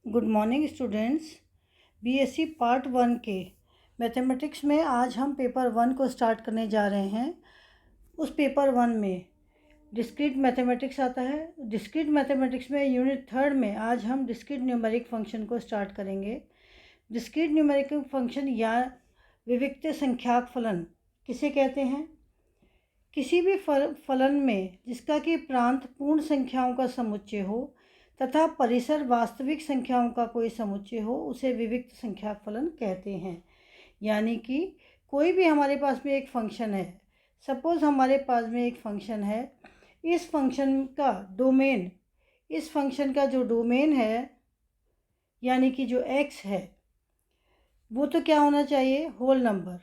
Good morning students. BSc part 1 के mathematics में आज हम पेपर 1 को स्टार्ट करने जा रहे हैं। उस पेपर 1 में डिस्क्रीट मैथमेटिक्स आता है। डिस्क्रीट मैथमेटिक्स में यूनिट 3 में आज हम डिस्क्रीट न्यूमेरिक फंक्शन को स्टार्ट करेंगे। डिस्क्रीट न्यूमेरिक फंक्शन या विविक्त संख्याक फलन किसे कहते हैं? किसी भी फलन में जिसका कि प्रांत पूर्ण संख्याओं का समुच्चय हो तथा परिसर वास्तविक संख्याओं का कोई समुच्चय हो उसे विविक्त संख्याक फलन कहते हैं। यानी कि कोई भी हमारे पास में एक फंक्शन है, सपोज हमारे पास में एक फंक्शन है, इस फंक्शन का डोमेन, इस फंक्शन का जो डोमेन है यानी कि जो x है वो तो क्या होना चाहिए? Whole number.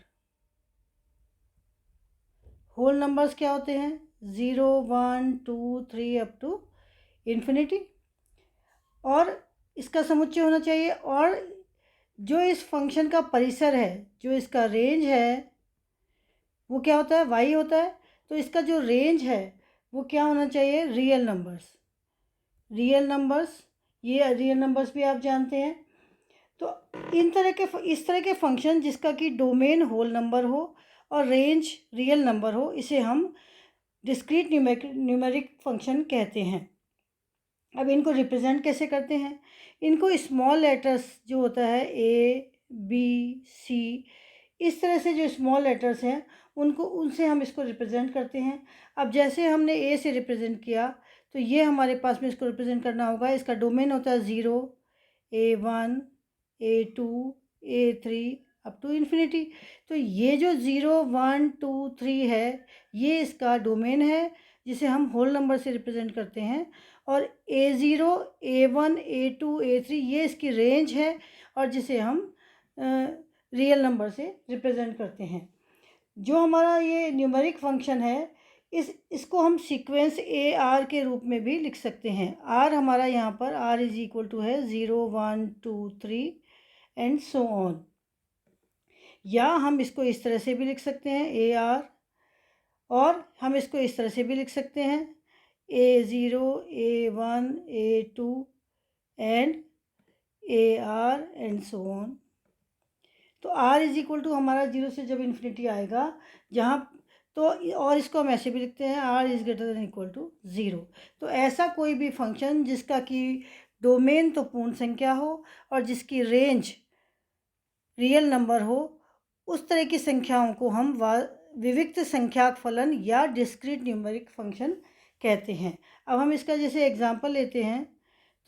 होल नंबर्स क्या होते हैं? 0, 1, 2, 3 अप टू इन्फिनिटी। और इसका समुच्चय होना चाहिए। और जो इस फंक्शन का परिसर है, जो इसका रेंज है वो क्या होता है? y होता है। तो इसका जो रेंज है वो क्या होना चाहिए? Real numbers. रियल नंबर्स, ये रियल नंबर्स भी आप जानते हैं। तो इस तरह के फंक्शन जिसका कि डोमेन होल नंबर हो और रेंज रियल नंबर हो, इसे हम डिस्क्रीट न्यूमेरिक फंक्शन कहते हैं। अब इनको रिप्रेजेंट कैसे करते हैं? इनको स्मॉल लेटर्स जो होता है A, B, C, इस तरह से जो स्मॉल लेटर्स हैं उनसे हम इसको रिप्रेजेंट करते हैं। अब जैसे हमने A से रिप्रेजेंट किया तो ये हमारे पास में इसको रिप्रेजेंट करना होगा। इसका डोमेन होता है 0, A1, A2, A3 up to infinity. तो ये जो 0, 1, 2, 3 है ये इसका डोमेन है जिसे हम होल नंबर से रिप्रेजेंट करते हैं। और A0, A1, A2, A3 ये इसकी रेंज है और जिसे हम रियल नंबर से रिप्रेजेंट करते हैं। जो हमारा ये न्यूमेरिक फंक्शन है इसको हम सीक्वेंस AR के रूप में भी लिख सकते हैं। R हमारा यहाँ पर R इज इक्वल टू है 0, 1, 2, 3 एंड सो ऑन। या हम इसको इस तरह से भी लिख सकते हैं AR, और हम इसको इस तरह से भी लिख सकते हैं A0, A1, A2 and AR and so on. तो R इज इक्वल टू हमारा 0 से जब इन्फिनिटी आएगा जहाँ तो, और इसको हम ऐसे भी लिखते हैं R is greater than equal to 0। तो ऐसा कोई भी फंक्शन जिसका कि डोमेन तो पूर्ण संख्या हो और जिसकी रेंज रियल नंबर हो, उस तरह की संख्याओं को हम विविक्त संख्याक फलन या डिस्क्रीट न्यूमेरिक फंक्शन कहते हैं। अब हम इसका जैसे एग्जांपल लेते हैं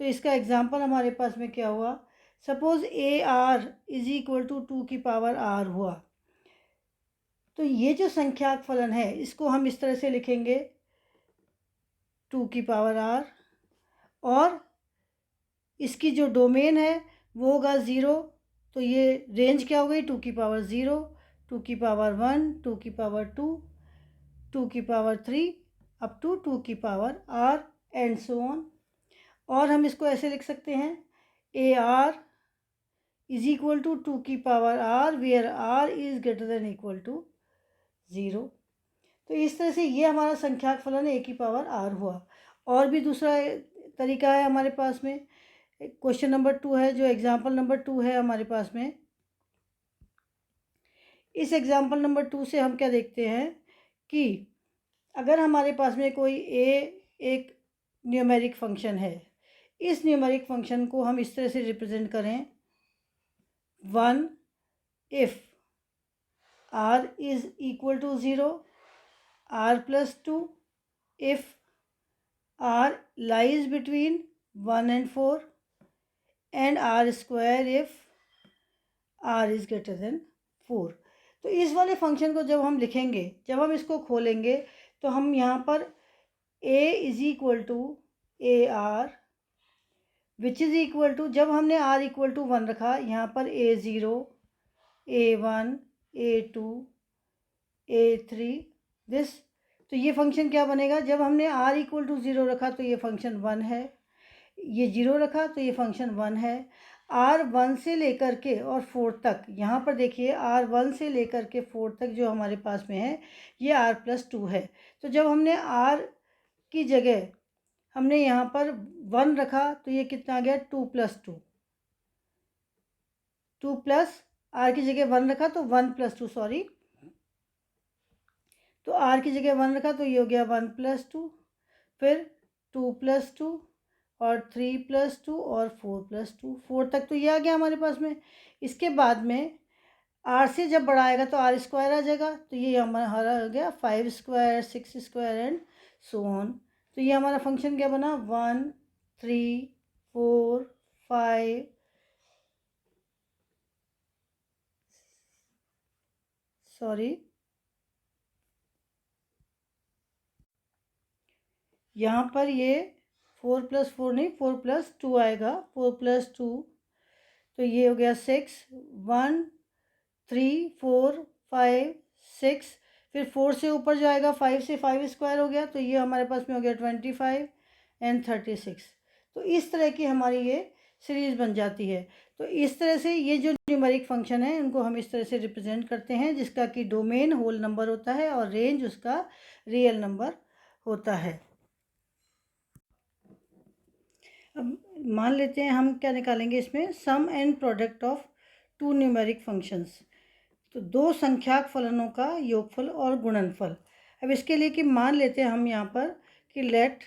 तो इसका एग्जांपल हमारे पास में क्या हुआ? Suppose AR is equal to 2 की पावर R हुआ। तो ये जो संख्याक फलन है इसको हम इस तरह से लिखेंगे 2 की पावर R, और इसकी जो डोमेन है वो होगा 0। तो ये रेंज क्या हो गई? 2 की पावर 0, 2 की पावर 1, 2 की पावर 2, 2 की पावर 3 अप टू 2 की power R and so on. और हम इसको ऐसे लिख सकते हैं AR इज इक्वल टू 2 की power R where R is greater than equal to 0। तो इस तरह से ये हमारा संख्याक फलन A की पावर R हुआ। और भी दूसरा तरीका है हमारे पास में। क्वेश्चन नंबर 2 है, जो एग्जाम्पल नंबर 2 है हमारे पास में। इस एग्जाम्पल नंबर 2 से हम क्या देखते हैं कि अगर हमारे पास में कोई एक न्यूमेरिक फंक्शन है, इस न्यूमेरिक फंक्शन को हम इस तरह से रिप्रेजेंट करें 1 if R is equal to 0, R plus 2 if R lies between 1 and 4 and R square if R is greater than 4। तो इस वाले फंक्शन को जब हम लिखेंगे, जब हम इसको खोलेंगे तो हम यहाँ पर A is equal to AR which is equal to, जब हमने R इक्वल टू 1 रखा यहाँ पर A0, A1, A2, A3 this. तो ये फंक्शन क्या बनेगा? जब हमने R इक्वल टू 0 रखा तो ये फंक्शन 1 है, ये 0 रखा तो ये फंक्शन 1 है। R 1 से लेकर के और 4 तक, यहाँ पर देखिए R 1 से लेकर के 4 तक जो हमारे पास में है ये R प्लस 2 है। तो जब हमने R की जगह हमने यहाँ पर 1 रखा तो ये कितना आ गया? 2 प्लस 2। 2 प्लस आर की जगह 1 रखा तो 1 + 2, सॉरी, तो आर की जगह 1 रखा तो ये हो गया 1 + 2, फिर 2 + 2 और 3 + 2 और 4 + 2, 4 तक तो ये आ गया हमारे पास में। इसके बाद में आर से जब बढ़ाएगा तो आर स्क्वायर आ जाएगा, तो ये हमारा हो गया 5 square, 6 square and so on. तो ये हमारा फंक्शन क्या बना, 1 3 4 5, सॉरी, यहाँ पर ये 4 + 4 नहीं, 4 + 2 आएगा, 4 + 2, तो ये हो गया 6, 1 3 4 5 6, फिर 4 से ऊपर जाएगा, 5 से 5 स्क्वायर हो गया, तो ये हमारे पास में हो गया 25 एंड 36। तो इस तरह की हमारी ये सीरीज़ बन जाती है। तो इस तरह से ये जो न्यूमेरिक फंक्शन है इनको हम इस तरह से रिप्रेजेंट करते हैं, जिसका कि डोमेन होल नंबर होता है और रेंज उसका रियल नंबर होता है। अब मान लेते हैं हम क्या निकालेंगे इसमें, sum and product of two numeric functions, तो दो संख्याक फलनों का योगफल और गुणनफल। अब इसके लिए कि मान लेते हैं हम यहाँ पर कि let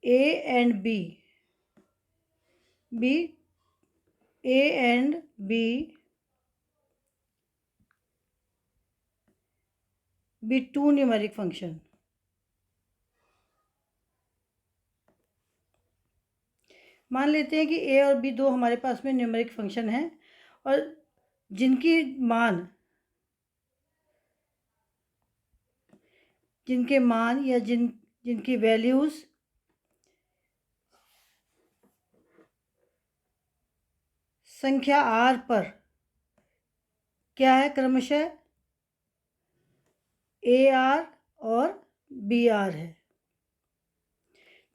A and B B A and B two numeric function. मान लेते हैं कि ए और बी दो हमारे पास में न्यूमेरिक फंक्शन हैं और जिनके मान या जिनकी वैल्यूज़ संख्या आर पर क्या है, क्रमशः ए आर और बी आर है।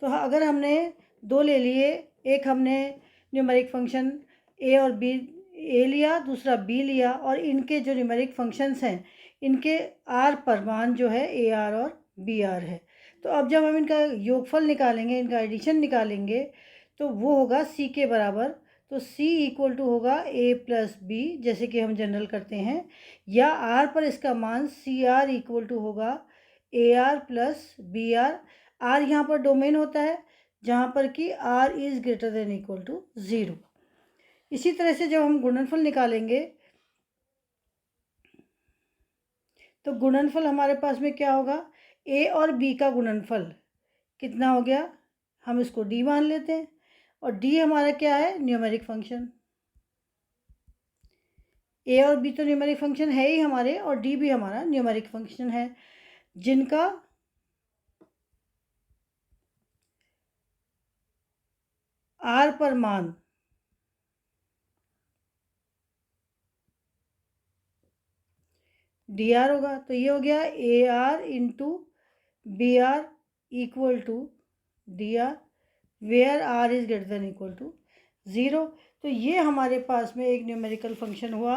तो अगर हमने दो ले लिए, एक हमने न्यूमेरिक फंक्शन ए और बी, ए लिया, दूसरा बी लिया, और इनके जो न्यूमेरिक फंक्शंस हैं इनके आर पर मान जो है ए आर और बी आर है। तो अब जब हम इनका योगफल निकालेंगे, इनका एडिशन निकालेंगे, तो वो होगा सी के बराबर। तो सी इक्वल टू होगा ए प्लस बी, जैसे कि हम जनरल करते हैं, या आर पर इसका मान सी आर इक्वल टू होगा A R plus B R. R यहाँ पर डोमेन होता है जहाँ पर कि R is greater than equal to 0। इसी तरह से जब हम गुणनफल निकालेंगे तो गुणनफल हमारे पास में क्या होगा, ए और बी का गुणनफल कितना हो गया, हम इसको डी मान लेते हैं, और डी हमारा क्या है, न्यूमेरिक फंक्शन। ए और बी तो न्यूमेरिक फंक्शन है ही हमारे, और डी भी हमारा न्यूमेरिक फंक्शन है, जिनका आर पर मान डी आर होगा। तो ये हो गया A R into B R equal to D R, where R is greater than equal to 0। तो ये हमारे पास में एक न्यूमेरिकल फंक्शन हुआ।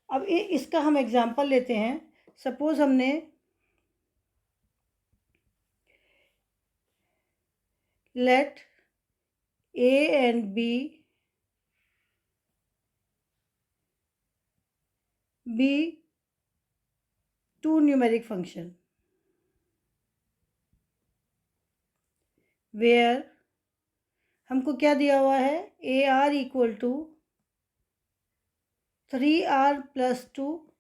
अब इसका हम एग्जांपल लेते हैं। सपोज़ हमने let A and B B two numeric function where हमको क्या दिया हुआ है, A R equal to 3r + 2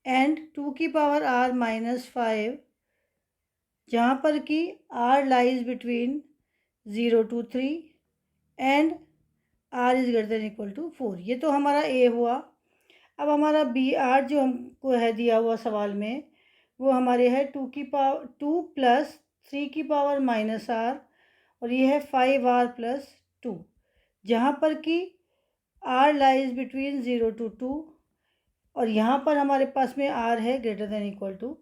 and 2 की पावर r -5, जहाँ पर कि r lies between 0 to 3 and r is greater than equal to 4। ये तो हमारा a हुआ। अब हमारा बी आर जो हमको है दिया हुआ सवाल में, वो हमारे है 2 + 3 की पावर -r, और ये है 5r + 2, जहाँ पर कि r लाइज बिटवीन 0 to 2, और यहाँ पर हमारे पास में r है ग्रेटर देन इक्वल टू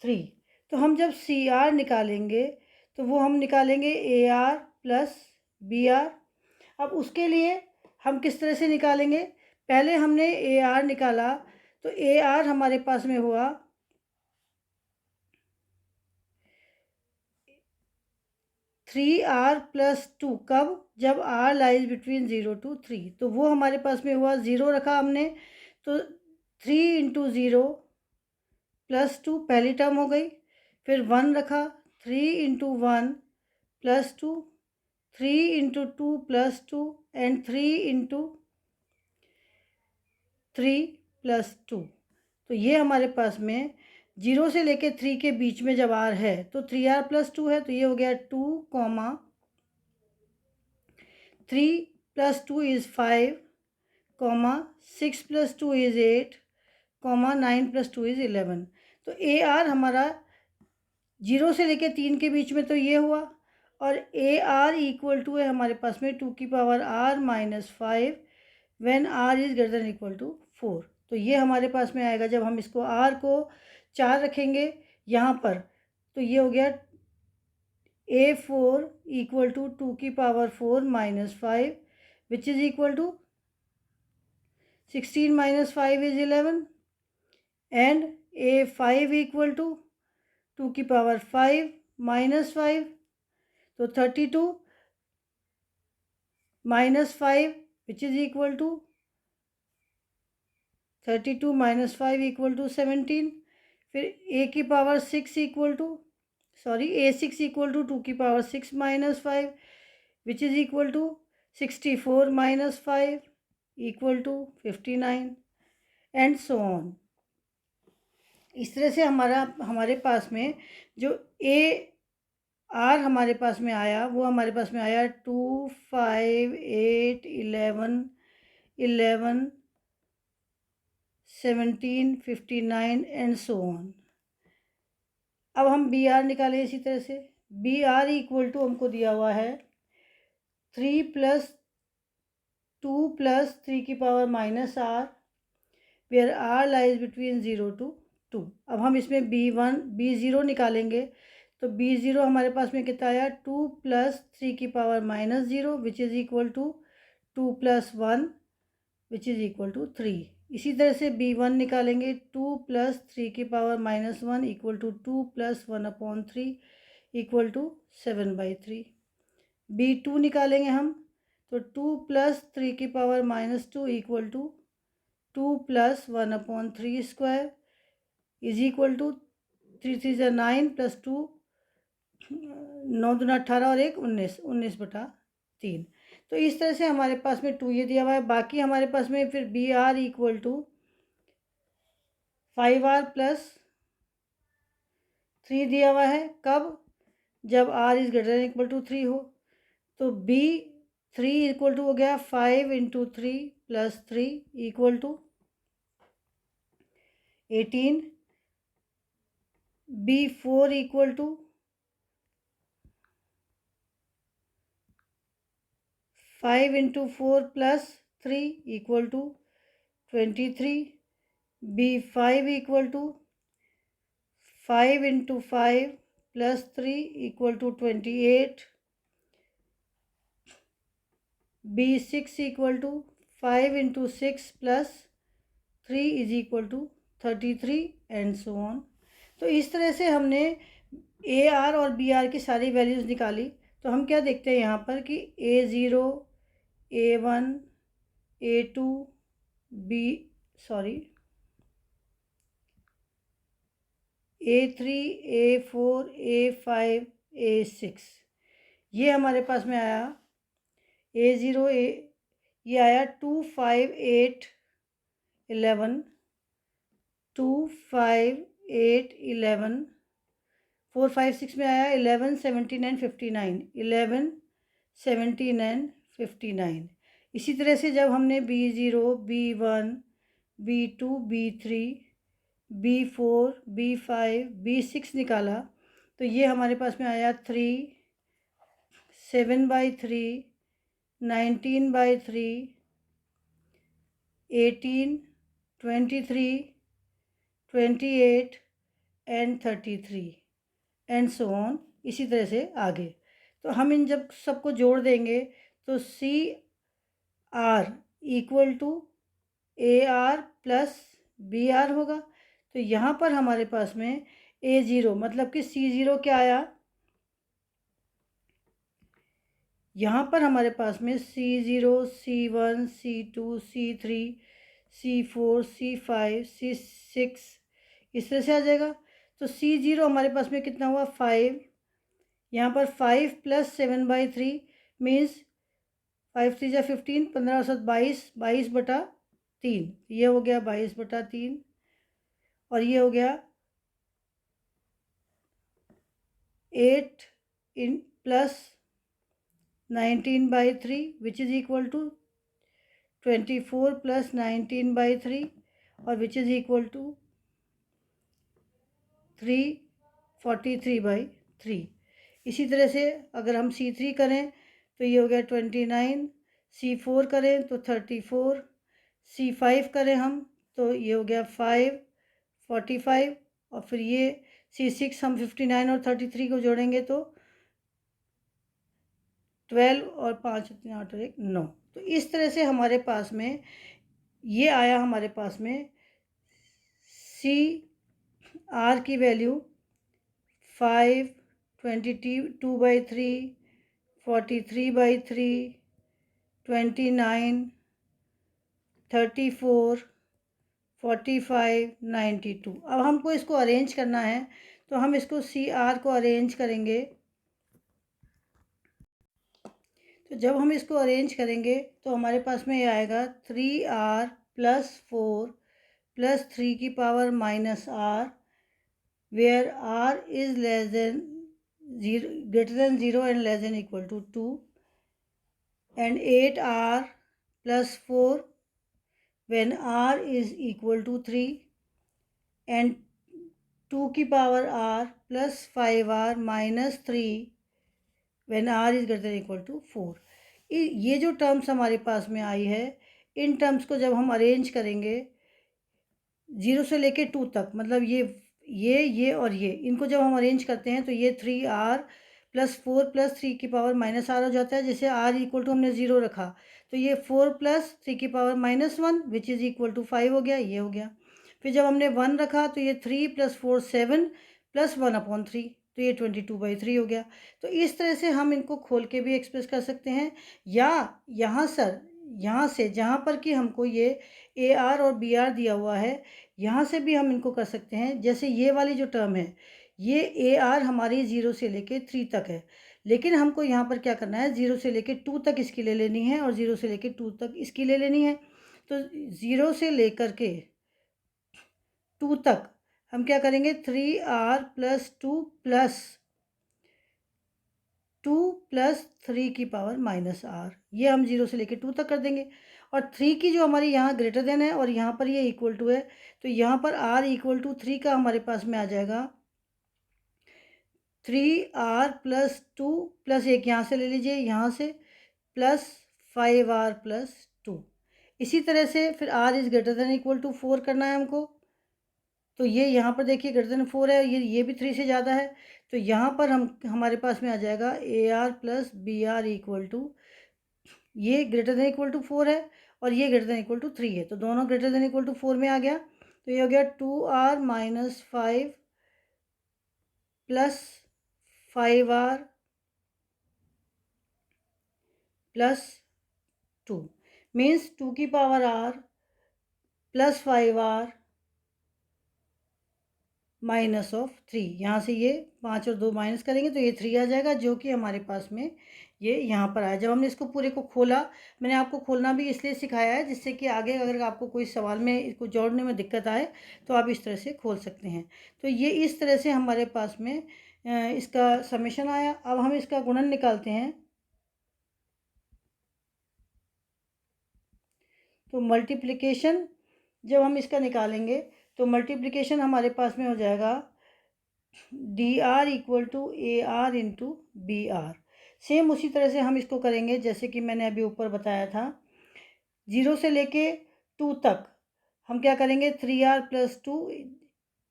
3। तो हम जब सी आर निकालेंगे तो वो हम निकालेंगे A R plus B R. अब उसके लिए हम किस तरह से निकालेंगे, पहले हमने ए आर निकाला, तो ए आर हमारे पास में हुआ 3r+2 कब? जब r लाइज बिटवीन 0 to 3, तो वो हमारे पास में हुआ 0 रखा हमने, तो 3 × 0 + 2 पहली टर्म हो गई, फिर 1 रखा, 3 × 1 + 2, 3 × 2 + 2 एंड 3 × 3 + 2। तो ये हमारे पास में 0 से लेके 3 के बीच में जब r है तो 3r+2 है, तो ये हो गया 2, 3 + 2 is 5, 6 + 2 is 8, 9 + 2 is 11। तो AR हमारा 0 से लेके 3 के बीच में तो ये हुआ, और AR = है हमारे पास में 2 की power r - 5 when r is greater than equal to 4। तो ये हमारे पास में आएगा, जब हम इसको r को 4 रखेंगे यहाँ पर, तो ये हो गया A4 = 2 की power 4 - 5 which is equal to 16 - 5 is 11, and A5 = 2 की पावर 5 - 5, तो 32 - 5 विच इज़ इक्वल टू 32 - 5 = 17। फिर A6 = 2 की power 6 - 5 which is equal to 64 - 5 = 59 and so on. इस तरह से हमारे पास में जो AR हमारे पास में आया, वो हमारे पास में आया 2, 5, 8, 11, 17, 59 एंड सो ऑन। अब हम BR निकालें इसी तरह से। BR = हमको दिया हुआ है 3 + 2 + 3 की power -r, where r lies between 0 to 2। अब हम इसमें B0 निकालेंगे, तो B0 हमारे पास में कितना आया 2 + 3 की power -0 which is equal to 2 + 1 which is equal to 3। इसी तरह से B1 निकालेंगे, 2 + 3 की power -1 equal to 2 + 1/3 equal to 7/3। B2 निकालेंगे हम, तो 2 + 3 की power -2 equal to 2 + 1/3 square is equal to 3 3 = 9 + 2 9 दूना 18 और 1 19, 19/3। तो इस तरह से हमारे पास में 2 ये दिया हुआ है। बाकी हमारे पास में फिर BR = 5r + 3 दिया हुआ है, कब? जब r is greater than equal to 3 हो। तो B3 = हो गया 5 × 3 + 3 equal to 18। B4 = 5 × 4 + 3 equal to 23। B5 = 5 × 5 + 3 equal to 28। B6 = 5 × 6 + 3 is equal to 33 and so on. तो इस तरह से हमने AR और BR की सारी वैल्यूज़ निकाली। तो हम क्या देखते हैं यहाँ पर कि A0, A1, A2, A3, A4, A5, A6 ये हमारे पास में आया। A0 ये आया 2, 5, 8, 11, 2, 5, 8, 11, 4, 5, 6 में आया 11, 17 एंड 59, 11, 17 एंड 59। इसी तरह से जब हमने B0, B1, B2, B3, B4, B5, B6 निकाला, तो ये हमारे पास में आया 3, 7/3, 19/3, 18, 23, 28 एंड 33 एंड सो ऑन। इसी तरह से आगे। तो हम इन जब सबको जोड़ देंगे तो CR = AR + BR होगा। तो यहाँ पर हमारे पास में A0 मतलब कि C0 क्या आया यहाँ पर हमारे पास में C0, C1, C2, C3, C4, C5, C6 इस तरह से आ जाएगा। तो C0 हमारे पास में कितना हुआ 5, यहाँ पर 5 + 7/3 मीन्स 5 3 × 15, 15 7 22, 22/3 ये हो गया 22/3 और ये हो गया 8 + 19/3 विच इज़ इक्वल टू 24 + 19/3 और विच इज़ इक्वल टू 343/3। इसी तरह से अगर हम C3 करें तो ये हो गया 29, C4 करें तो 34, C5 करें हम तो ये हो गया 5 45 और फिर ये C6 हम 59 और 33 को जोड़ेंगे तो 12 और 5 8 और 1 9। तो इस तरह से हमारे पास में ये आया हमारे पास में CR की वैल्यू 5 22/3 43/3 29 34 45 92। अब हमको इसको अरेंज करना है तो हम इसको CR को अरेंज करेंगे। तो जब हम इसको अरेंज करेंगे तो हमारे पास में ये आएगा 3R + 4 + 3 की power -R where R is less than 0 greater than 0 and less than equal to 2 and 8R + 4 when R is equal to 3 and 2 की power R + 5R - 3 when R is greater than equal to 4। ये जो terms हमारे पास में आई है in terms को जब हम arrange करेंगे 0 से लेके 2 तक मतलब ये और ये इनको जब हम अरेंज करते हैं तो ये 3R + 4 + 3 की पावर -R हो जाता है। जैसे R इक्वल टू हमने 0 रखा तो ये 4 + 3 की power -1 which is equal to 5 हो गया, ये हो गया। फिर जब हमने 1 रखा तो ये 3 + 4 7 + 1/3 तो ये 22/3 हो गया। तो इस तरह से हम इनको खोल के भी एक्सप्रेस कर सकते हैं या यहाँ से जहाँ पर कि हमको ये AR और BR दिया हुआ है यहाँ से भी हम इनको कर सकते हैं। जैसे ये वाली जो टर्म है ये AR हमारी 0 से लेके 3 तक है, लेकिन हमको यहाँ पर क्या करना है 0 से लेके 2 तक इसकी ले लेनी है और 0 से लेके 2 तक इसकी ले लेनी है। तो 0 से लेकर के 2 तक हम क्या करेंगे 3R + 2 + 3 की पावर -R ये हम 0 से लेके 2 तक कर देंगे। और 3 की जो हमारी यहाँ ग्रेटर देन है और यहाँ पर ये इक्वल टू है तो यहाँ पर R = 3 का हमारे पास में आ जाएगा 3R + 2 + 1 यहाँ से ले लीजिए यहाँ से + 5R + 2। इसी तरह से फिर R is greater than equal to 4 करना है हमको। तो ये यहाँ पर देखिए ग्रेटर देन 4 है, ये भी 3 से ज़्यादा है तो यहाँ पर हमारे पास में आ जाएगा AR + BR इक्वल टू ये ग्रेटर देन इक्वल टू 4 है और ये ग्रेटर देन इक्वल टू 3 है तो दोनों ग्रेटर देन इक्वल टू 4 में आ गया। तो ये हो गया 2R - 5 + 5R + 2 मीन्स 2 की पावर R + 5R -3। यहाँ से ये 5 और 2 माइनस करेंगे तो ये 3 आ जाएगा जो कि हमारे पास में ये यहाँ पर आया। जब हमने इसको पूरे को खोला मैंने आपको खोलना भी इसलिए सिखाया है जिससे कि आगे अगर आपको कोई सवाल में इसको जोड़ने में दिक्कत आए तो आप इस तरह से खोल सकते हैं। तो ये इस तरह से हमारे पास में इसका समेशन आया। अब हम इसका गुणन निकालते हैं तो मल्टीप्लिकेशन जब हम इसका निकालेंगे तो मल्टीप्लिकेशन हमारे पास में हो जाएगा DR = AR × BR। सेम उसी तरह से हम इसको करेंगे जैसे कि मैंने अभी ऊपर बताया था। 0 से लेके 2 तक हम क्या करेंगे 3R + 2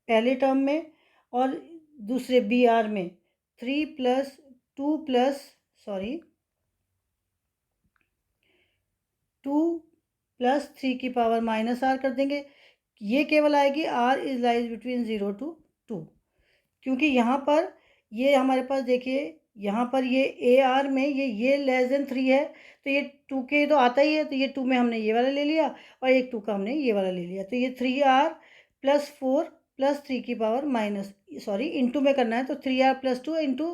पहले टर्म में और दूसरे BR में 3 + 2 + 3 की पावर -R कर देंगे। ये केवल आएगी R is lies between 0 to 2 क्योंकि यहाँ पर ये हमारे पास देखिए यहाँ पर ये ए आर में ये लेस देन 3 है, तो ये 2 के तो आता ही है, तो ये 2 में हमने ये वाला ले लिया और एक 2 का हमने ये वाला ले लिया, तो ये 3r प्लस 4 प्लस 3 की पावर माइनस, सॉरी इनटू में करना है, तो 3r प्लस 2 इंटू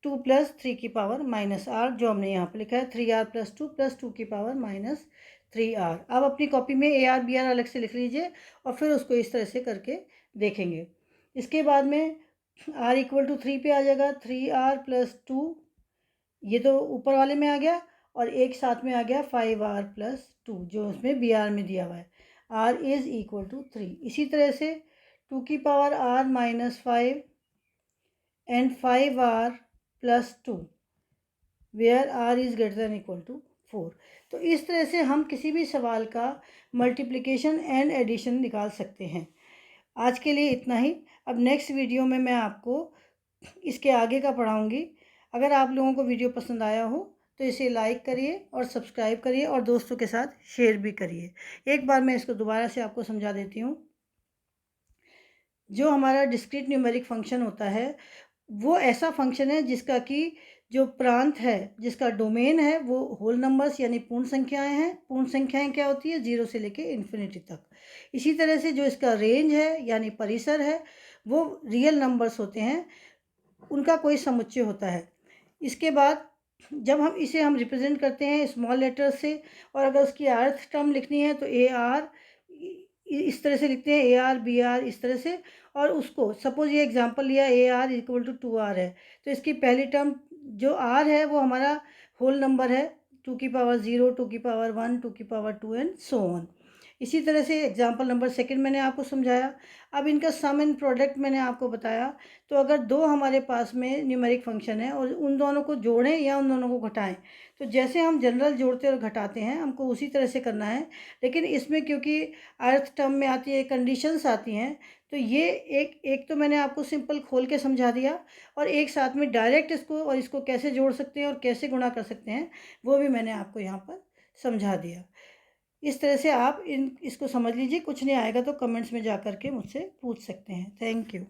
2 प्लस 3 की पावर माइनस r, जो हमने यहाँ पर लिखा है 3r प्लस 2 प्लस 2 की पावर माइनस 3r। अब अपनी कॉपी में AR BR अलग से लिख लीजिए और फिर उसको इस तरह से करके देखेंगे। इसके बाद में r इक्वल टू 3 पे आ जाएगा, 3r प्लस 2, ये तो ऊपर वाले में आ गया, और एक साथ में आ गया 5r प्लस 2 जो उसमें BR में दिया हुआ है, r इज़ इक्वल टू 3। इसी तरह से 2 की power r minus 5 and 5r plus 2 where r is greater than equal to 4। तो इस तरह से हम किसी भी सवाल का मल्टीप्लिकेशन एंड एडिशन निकाल सकते हैं। आज के लिए इतना ही। अब नेक्स्ट वीडियो में मैं आपको इसके आगे का पढ़ाऊँगी। अगर आप लोगों को वीडियो पसंद आया हो तो इसे लाइक करिए और सब्सक्राइब करिए और दोस्तों के साथ शेयर भी करिए। एक बार मैं इसको दोबारा से आपको समझा देती हूँ। जो हमारा डिस्क्रीट न्यूमेरिक फंक्शन होता है वो ऐसा फंक्शन है जिसका कि जो प्रांत है, जिसका डोमेन है वो होल नंबर्स यानी पूर्ण संख्याएं हैं। पूर्ण संख्याएं क्या होती है? 0 से लेके इन्फिनिटी तक। इसी तरह से जो इसका रेंज है यानी परिसर है वो रियल नंबर्स होते हैं, उनका कोई समुच्चय होता है। इसके बाद जब हम रिप्रेजेंट करते हैं स्मॉल लेटर से, और अगर उसकी अर्थ टर्म लिखनी है तो AR इस तरह से लिखते हैं, AR BR इस तरह से। और उसको सपोज ये एग्जांपल लिया AR इक्वल टू 2R है, तो इसकी पहली टर्म जो R है वो हमारा होल नंबर है, 2 की पावर 0, 2 की पावर 1, 2 की पावर 2 एंड सो ऑन। इसी तरह से एग्जांपल नंबर सेकंड मैंने आपको समझाया। अब इनका सम एंड प्रोडक्ट मैंने आपको बताया। तो अगर दो हमारे पास में न्यूमेरिक फंक्शन है और उन दोनों को जोड़ें या उन दोनों को घटाएं, तो जैसे हम जनरल जोड़ते और घटाते हैं हमको उसी तरह से करना है। लेकिन इसमें क्योंकि अर्थ टर्म में आती है, कंडीशंस आती हैं, तो ये एक तो मैंने आपको सिंपल खोल के समझा दिया, और एक साथ में डायरेक्ट इसको और इसको कैसे जोड़ सकते हैं और कैसे गुणा कर सकते हैं वो भी मैंने आपको यहाँ पर समझा दिया। इस तरह से आप इसको समझ लीजिए। कुछ नहीं आएगा तो कमेंट्स में जा कर के मुझसे पूछ सकते हैं। Thank you.